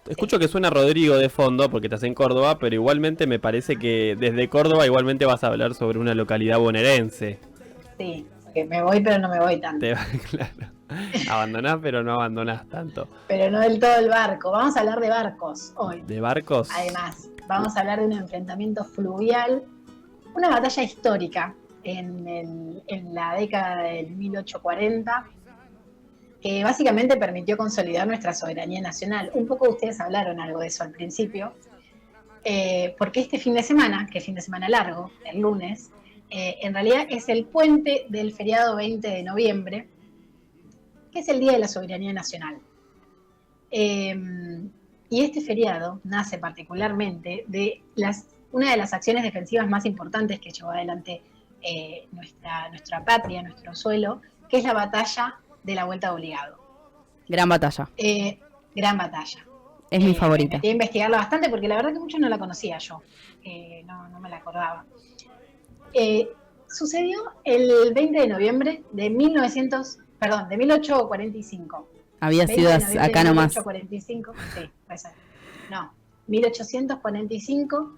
Escucho que suena Rodrigo de fondo porque estás en Córdoba, pero igualmente me parece que desde Córdoba igualmente vas a hablar sobre una localidad bonaerense. Sí, porque me voy, pero no me voy tanto. Claro. Abandonás, pero no abandonás tanto. Pero no del todo el barco. Vamos a hablar de barcos hoy. ¿De barcos? Además, vamos a hablar de un enfrentamiento fluvial, una batalla histórica en la década del 1840, que básicamente permitió consolidar nuestra soberanía nacional. Un poco ustedes hablaron algo de eso al principio, porque este fin de semana, que es fin de semana largo, el lunes, en realidad es el puente del feriado 20 de noviembre, que es el Día de la Soberanía Nacional. Y este feriado nace particularmente de una de las acciones defensivas más importantes que llevó adelante nuestra patria, nuestro suelo, que es la batalla de la Vuelta de Obligado. Gran batalla. Gran batalla. Es mi favorita. Me metí a investigarla bastante porque la verdad que mucho no la conocía yo. No me la acordaba. Sucedió el 20 de noviembre de 1845. Había sido acá nomás. 1845, sí, puede ser. No, 1845,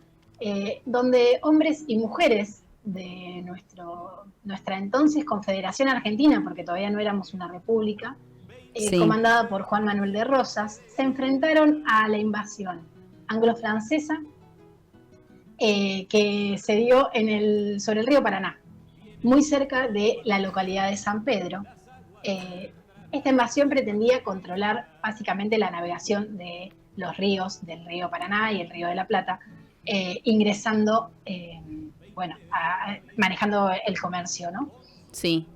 donde hombres y mujeres de nuestra entonces Confederación Argentina, porque todavía no éramos una república, sí, comandada por Juan Manuel de Rosas, se enfrentaron a la invasión anglo-francesa que se dio sobre el río Paraná, muy cerca de la localidad de San Pedro. Esta invasión pretendía controlar básicamente la navegación de los ríos, del río Paraná y el río de la Plata, ingresando, manejando el comercio, ¿no? Sí.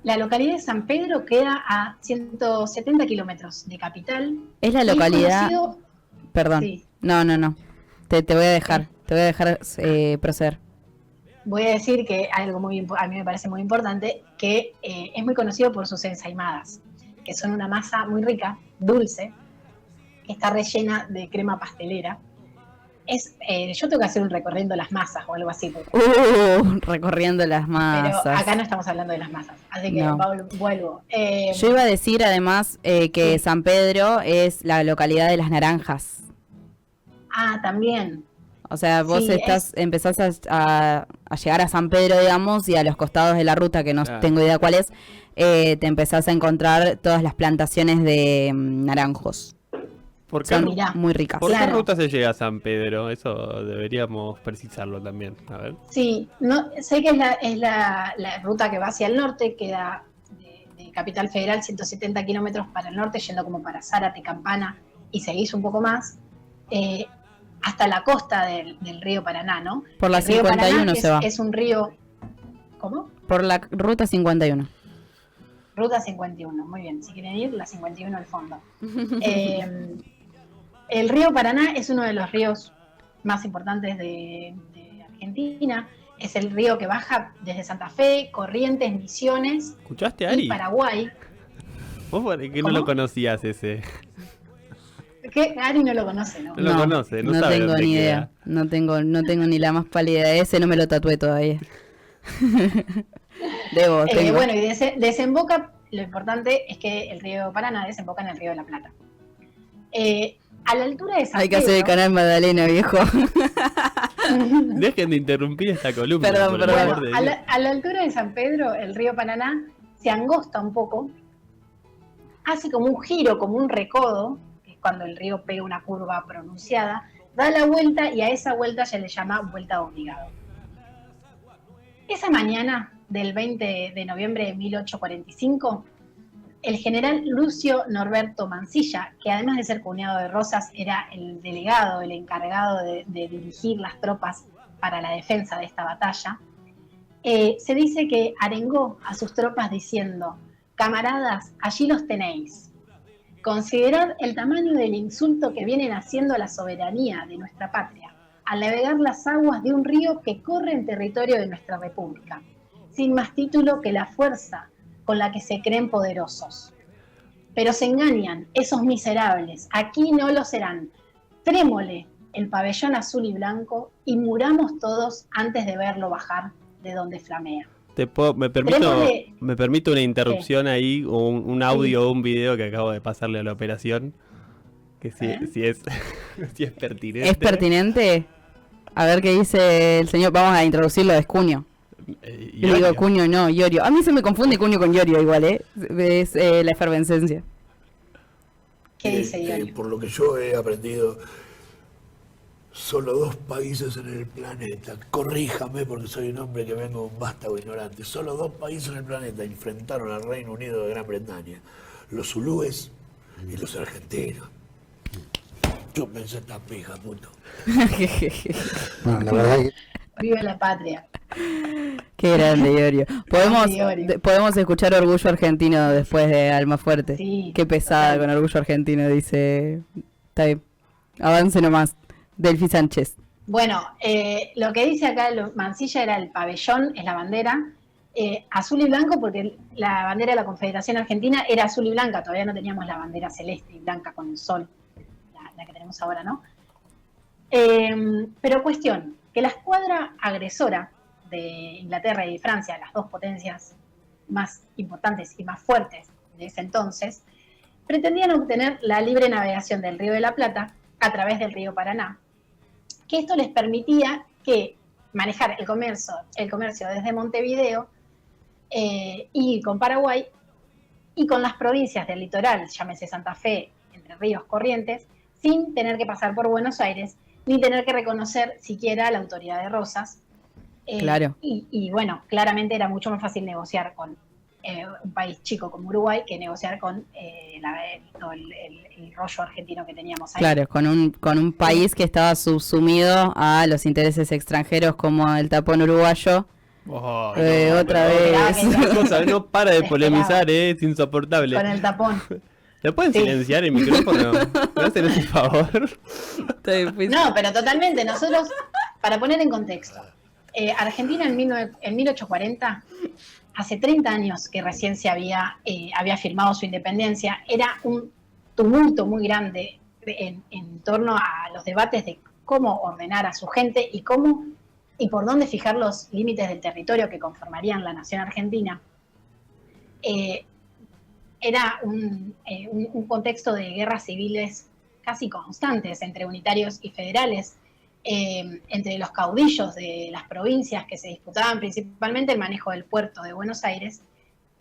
La localidad de San Pedro queda a 170 kilómetros de capital. Es la localidad... Perdón. Sí. No. Te voy a dejar, proceder. Voy a decir que algo a mí me parece muy importante, que es muy conocido por sus ensaimadas, que son una masa muy rica, dulce, que está rellena de crema pastelera. Yo tengo que hacer un recorriendo las masas o algo así. Recorriendo las masas. Pero acá no estamos hablando de las masas, así que vuelvo. Yo iba a decir además que San Pedro es la localidad de las naranjas. Ah, también. O sea, vos empezás a llegar a San Pedro, digamos, y a los costados de la ruta, que no tengo idea cuál es, te empezás a encontrar todas las plantaciones de naranjos. Son muy ricas. ¿Por qué ruta se llega a San Pedro? Eso deberíamos precisarlo también. A ver. Sí, sé que es la ruta que va hacia el norte, queda de Capital Federal 170 kilómetros para el norte, yendo como para Zárate, Campana, y seguís un poco más, hasta la costa del río Paraná, ¿no? Por la 51 Paraná se va. Es un río... ¿Cómo? Por la ruta 51. Ruta 51, muy bien. Si quieren ir, la 51 al fondo. El río Paraná es uno de los ríos más importantes de Argentina. Es el río que baja desde Santa Fe, Corrientes, Misiones. ¿Escuchaste, Ari? Y Paraguay. ¿Vos por qué no lo conocías ese? ¿Qué? Ari no lo conoce, ¿no? No lo conoce, no sabe tengo ni idea. No tengo ni la más pálida de ese, no me lo tatué todavía. Bueno, y desemboca, lo importante es que el río Paraná desemboca en el río de la Plata. A la altura de San Pedro... Hay que hacer el canal Magdalena, viejo. Dejen de interrumpir esta columna. Perdón. Bueno, a la altura de San Pedro, el río Paraná se angosta un poco, hace como un giro, como un recodo, que es cuando el río pega una curva pronunciada, da la vuelta y a esa vuelta se le llama vuelta de obligado. Esa mañana del 20 de noviembre de 1845, el general Lucio Norberto Mansilla, que además de ser cuñado de Rosas, era el delegado, el encargado de dirigir las tropas para la defensa de esta batalla, se dice que arengó a sus tropas diciendo: camaradas, allí los tenéis. Considerad el tamaño del insulto que vienen haciendo a la soberanía de nuestra patria, al navegar las aguas de un río que corre en territorio de nuestra república, sin más título que la fuerza con la que se creen poderosos. Pero se engañan, esos miserables, aquí no lo serán. Trémole el pabellón azul y blanco y muramos todos antes de verlo bajar de donde flamea. Me permito una interrupción ahí, un audio o un video que acabo de pasarle a la operación. Que si es si es pertinente. ¿Es pertinente? A ver qué dice el señor. Vamos a introducirlo, es Cuño. Yo digo Cuño, no, Iorio. A mí se me confunde Cuño con Iorio igual, ¿eh? Es la efervescencia. ¿Qué dice Iorio? Por lo que yo he aprendido, solo 2 países en el planeta, corríjame porque soy un hombre que vengo un vástago ignorante, solo 2 países en el planeta enfrentaron al Reino Unido de Gran Bretaña, los zulúes y los argentinos. Yo pensé esta pija, puto. Bueno, la verdad que Vive la patria. Qué grande, Iorio. Podemos escuchar Orgullo Argentino después de Almafuerte. Sí, Qué pesada total. con Orgullo Argentino, dice. Está bien. Avance nomás. Delphi Sánchez. Bueno, lo que dice acá Mansilla era el pabellón, es la bandera, azul y blanco, porque la bandera de la Confederación Argentina era azul y blanca, todavía no teníamos la bandera celeste y blanca con el sol, la que tenemos ahora, ¿no? Pero cuestión, que la escuadra agresora de Inglaterra y Francia, las 2 potencias más importantes y más fuertes de ese entonces, pretendían obtener la libre navegación del Río de la Plata a través del río Paraná, que esto les permitía que manejar el comercio desde Montevideo y con Paraguay y con las provincias del litoral, llámese Santa Fe, Entre Ríos, Corrientes, sin tener que pasar por Buenos Aires, ni tener que reconocer siquiera la autoridad de Rosas. Claro. Y bueno, claramente era mucho más fácil negociar con un país chico como Uruguay que negociar con el rollo argentino que teníamos ahí. Claro, con un país que estaba subsumido a los intereses extranjeros como el tapón uruguayo. Oh, Otra vez. Esta cosa no para de polemizar, es insoportable. Con el tapón. ¿Le pueden silenciar el micrófono? ¿Me hacen ese favor? No, pero totalmente. Nosotros, para poner en contexto, Argentina en 1840, hace 30 años que recién se había firmado su independencia, era un tumulto muy grande en torno a los debates de cómo ordenar a su gente y cómo y por dónde fijar los límites del territorio que conformarían la nación argentina. Era un contexto de guerras civiles casi constantes entre unitarios y federales, entre los caudillos de las provincias que se disputaban principalmente el manejo del puerto de Buenos Aires.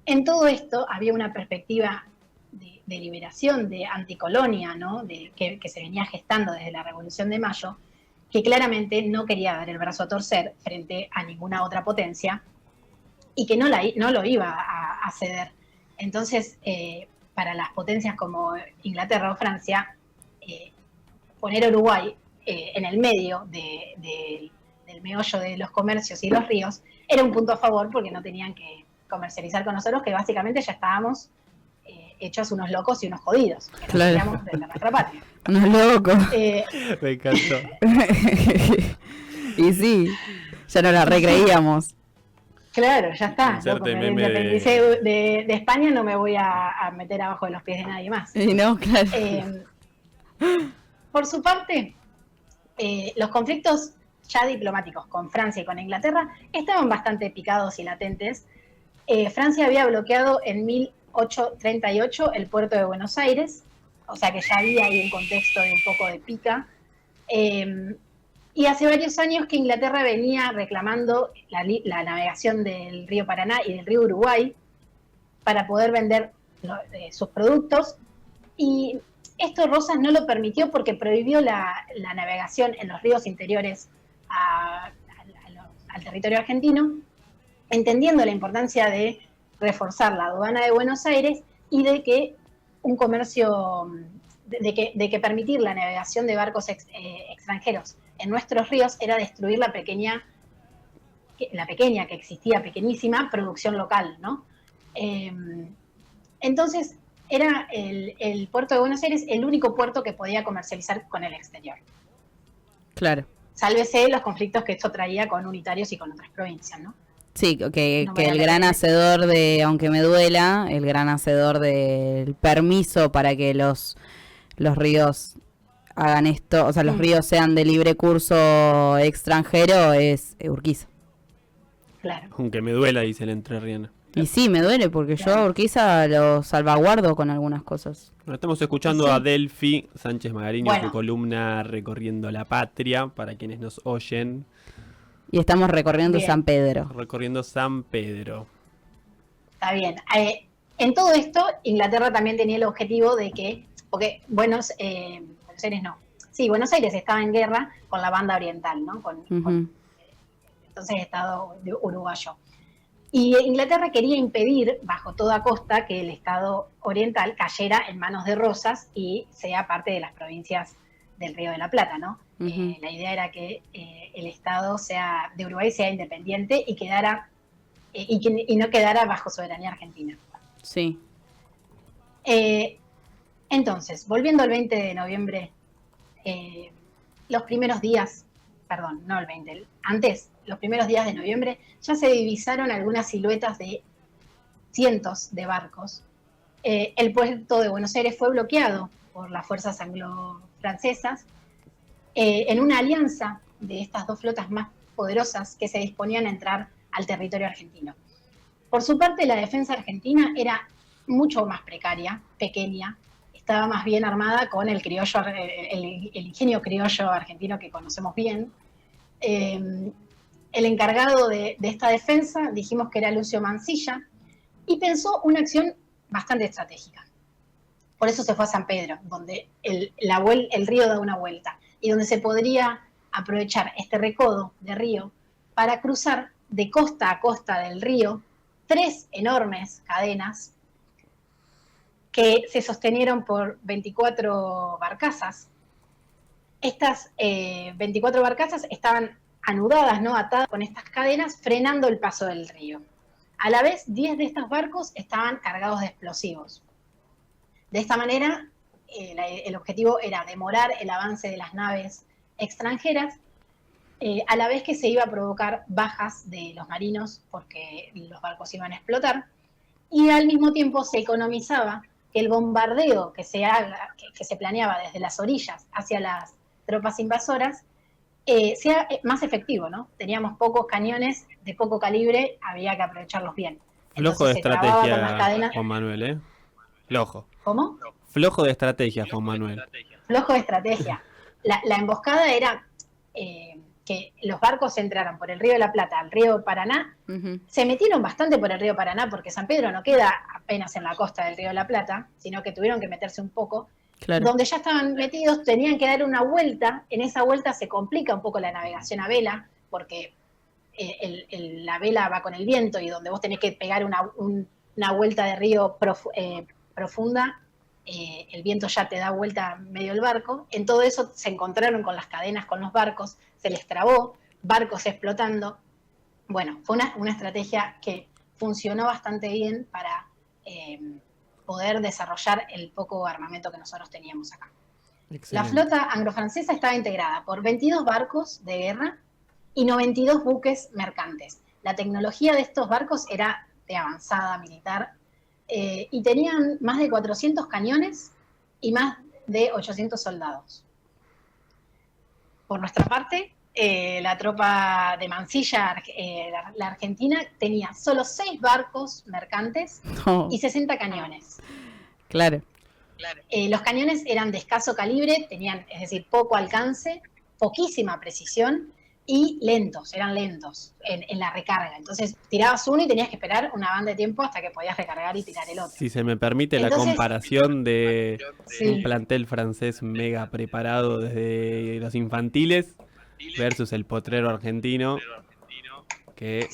En todo esto había una perspectiva de liberación, de anticolonia, ¿no? que se venía gestando desde la Revolución de Mayo, que claramente no quería dar el brazo a torcer frente a ninguna otra potencia y que no lo iba a ceder. Entonces, para las potencias como Inglaterra o Francia, poner a Uruguay en el medio del meollo de los comercios y los ríos era un punto a favor porque no tenían que comercializar con nosotros, que básicamente ya estábamos hechos unos locos y unos jodidos, que claro. nos de nuestra patria. Unos locos. Me encantó. Y sí, ya nos la recreíamos. Claro, ya está. Inserte Con el meme independicé de España no me voy a meter abajo de los pies de nadie más. Y no, claro. Por su parte, los conflictos ya diplomáticos con Francia y con Inglaterra estaban bastante picados y latentes. Francia había bloqueado en 1838 el puerto de Buenos Aires, o sea que ya había ahí un contexto de un poco de pica. Y hace varios años que Inglaterra venía reclamando la navegación del río Paraná y del río Uruguay para poder vender sus productos. Y esto Rosas no lo permitió porque prohibió la navegación en los ríos interiores al territorio argentino, entendiendo la importancia de reforzar la aduana de Buenos Aires y de que un comercio, de que permitir la navegación de barcos extranjeros en nuestros ríos era destruir la pequeña que existía, pequeñísima, producción local, ¿no? Entonces, era el puerto de Buenos Aires el único puerto que podía comercializar con el exterior. Claro. Sálvese los conflictos que esto traía con unitarios y con otras provincias, ¿no? Sí, que el gran hacedor de, aunque me duela, el gran hacedor del permiso para que los ríos hagan esto, o sea, los ríos sean de libre curso extranjero es Urquiza. Claro. Aunque me duela, dice el entrerriano. Y sí, me duele porque yo a Urquiza lo salvaguardo con algunas cosas. Bueno, estamos escuchando a Delphi Sánchez Magariño en su columna Recorriendo la Patria, para quienes nos oyen. Y estamos recorriendo San Pedro. Recorriendo San Pedro. Está bien. En todo esto, Inglaterra también tenía el objetivo de que, porque Buenos Aires no. Sí, Buenos Aires estaba en guerra con la banda oriental, ¿no? Con entonces Estado uruguayo. Y Inglaterra quería impedir, bajo toda costa, que el Estado oriental cayera en manos de Rosas y sea parte de las provincias del Río de la Plata, ¿no? La idea era que el Estado de Uruguay sea independiente y quedara y no quedara bajo soberanía argentina. Sí. Entonces, volviendo al 20 de noviembre, los primeros días, perdón, no el 20, antes, los primeros días de noviembre, ya se divisaron algunas siluetas de cientos de barcos. El puerto de Buenos Aires fue bloqueado por las fuerzas anglo-francesas en una alianza de estas dos flotas más poderosas que se disponían a entrar al territorio argentino. Por su parte, la defensa argentina era mucho más precaria, pequeña, estaba más bien armada con el criollo, el ingenio criollo argentino que conocemos bien. El encargado de esta defensa, dijimos que era Lucio Mansilla, y pensó una acción bastante estratégica. Por eso se fue a San Pedro, donde el río da una vuelta, y donde se podría aprovechar este recodo de río para cruzar de costa a costa del río 3 enormes cadenas que se sostenieron por 24 barcazas. Estas 24 barcazas estaban anudadas, ¿no? Atadas con estas cadenas, frenando el paso del río. A la vez, 10 de estos barcos estaban cargados de explosivos. De esta manera, el objetivo era demorar el avance de las naves extranjeras, a la vez que se iba a provocar bajas de los marinos porque los barcos iban a explotar, y al mismo tiempo se economizaba que el bombardeo que se planeaba desde las orillas hacia las tropas invasoras sea más efectivo, ¿no? Teníamos pocos cañones de poco calibre, había que aprovecharlos bien. Flojo de estrategia, Juan Manuel, ¿eh? Flojo. ¿Cómo? Flojo de estrategia, Juan Manuel. Flojo de estrategia. La emboscada era que los barcos entraran por el río de la Plata al río Paraná. Se metieron bastante por el río Paraná porque San Pedro no queda apenas en la costa del río de la Plata, sino que tuvieron que meterse un poco. Claro. Donde ya estaban metidos tenían que dar una vuelta. En esa vuelta se complica un poco la navegación a vela porque la vela va con el viento, y donde vos tenés que pegar una vuelta de río profunda, el viento ya te da vuelta medio el barco. En todo eso se encontraron con las cadenas, con los barcos, se les trabó, barcos explotando. Bueno, fue una estrategia que funcionó bastante bien para poder desarrollar el poco armamento que nosotros teníamos acá. Excelente. La flota anglo-francesa estaba integrada por 22 barcos de guerra y 92 buques mercantes. La tecnología de estos barcos era de avanzada militar, y tenían más de 400 cañones y más de 800 soldados. Por nuestra parte, la tropa de Mansilla, la Argentina, tenía solo 6 barcos mercantes y 60 cañones. Claro. Los cañones eran de escaso calibre, tenían, es decir, poco alcance, poquísima precisión, y eran lentos en la recarga. Entonces tirabas uno y tenías que esperar una banda de tiempo hasta que podías recargar y tirar el otro. Si se me permite la comparación de un plantel francés mega preparado desde los infantiles versus el potrero argentino, que